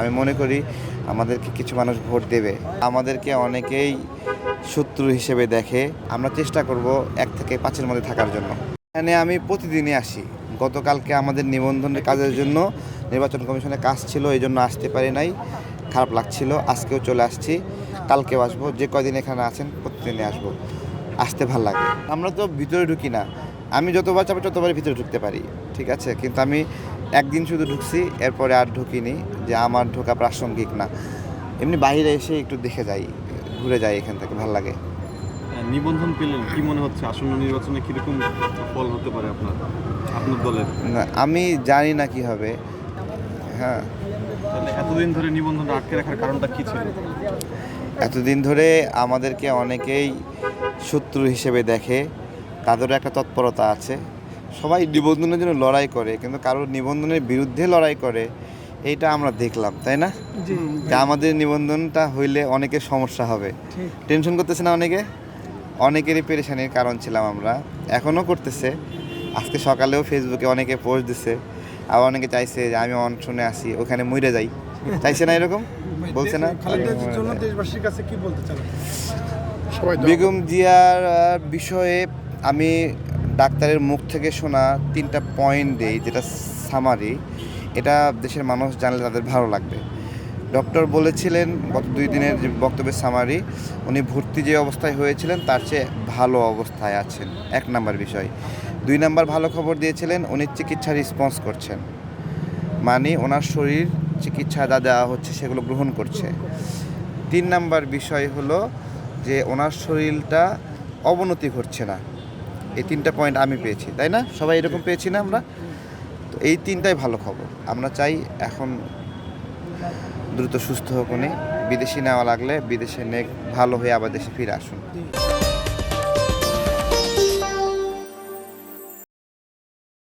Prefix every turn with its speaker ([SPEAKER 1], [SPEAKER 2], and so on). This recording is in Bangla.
[SPEAKER 1] আমি মনে করি আমাদেরকে কিছু মানুষ ভোট দেবে, আমাদেরকে অনেকেই শত্রু হিসেবে দেখে। আমরা চেষ্টা করব 1 থেকে 5-এর মধ্যে থাকার জন্য। এখানে আমি প্রতিদিনই আসি। গতকালকে আমাদের নিবন্ধনের কাজের জন্য নির্বাচন কমিশনের কাজ ছিল, এই জন্য আসতে পারি নাই, খারাপ লাগছিল। আজকেও চলে আসছি, কালকেও আসবো। যে কয়দিন এখানে আছেন প্রতিদিনই আসবো, আসতে ভাল লাগে। আমরা তো ভিতরে ঢুকি না, আমি যতবার চাপি ততবারই ভিতরে ঢুকতে পারি, ঠিক আছে, কিন্তু আমি একদিন শুধু ঢুকছি, এরপরে আর ঢুকিনি, যে আমার ঢোকা প্রাসঙ্গিক না। এমনি বাইরে এসে একটু দেখে যাই, ঘুরে যাই, এখান থেকে ভাল লাগে।
[SPEAKER 2] নিবন্ধন পেলেন, কি মনে হচ্ছে আসন্ন নির্বাচনে কিরকম ফল হতে পারে আপনার দলের?
[SPEAKER 1] না, আমি জানি না কি হবে। হ্যাঁ,
[SPEAKER 2] তাহলে এতদিন ধরে নিবন্ধনটা আটকে রাখার কারণটা কি ছিল?
[SPEAKER 1] এতদিন ধরে আমাদেরকে অনেকেই শত্রু হিসেবে দেখে, তাদেরও একটা তৎপরতা আছে। সবাই নিবন্ধনের জন্য লড়াই করে, কিন্তু কারোর নিবন্ধনের বিরুদ্ধে লড়াই করে, এইটা আমরা দেখলাম, তাই না? যে আমাদের নিবন্ধনটা হইলে অনেকের সমস্যা হবে, টেনশন করতেছে না অনেকেরই পেরেশানির কারণ ছিলাম আমরা, এখনও করতেছে। আজকে সকালেও ফেসবুকে অনেকে পোস্ট দিছে, আবার অনেকে চাইছে যে আমি অনশনে আসি, ওখানে মরে যাই, চাইছে না, এরকম বলছে না?
[SPEAKER 3] দেশবাসীর কাছে কি বলতে চান?
[SPEAKER 1] বেগম জিয়ার বিষয়ে আমি ডাক্তারের মুখ থেকে শোনা 3টা পয়েন্ট দিই, যেটা সামারি, এটা দেশের মানুষ জানলে তাদের ভালো লাগবে। ডক্টর বলেছিলেন গত 2 দিনের যে বক্তব্যের সামারি, উনি ভর্তি যে অবস্থায় হয়েছিলেন তার চেয়ে ভালো অবস্থায় আছেন, 1 নাম্বার বিষয়। 2 নাম্বার ভালো খবর দিয়েছিলেন, উনি চিকিৎসা রেসপন্স করছেন, মানে ওনার শরীর চিকিৎসা যা দেওয়া হচ্ছে সেগুলো গ্রহণ করছে। 3 নাম্বার বিষয় হলো যে ওনার শরীরটা অবনতি ঘটছে না। এই 3টা পয়েন্ট আমি পেয়েছি, তাই না? সবাই এরকম পেয়েছি না আমরা? তো এই 3টাই ভালো খবর। আমরা চাই এখন দ্রুত সুস্থ হোক উনি, বিদেশি নেওয়া লাগলে বিদেশে নেক, ভালো হয়ে আবার দেশে ফিরে আসুন।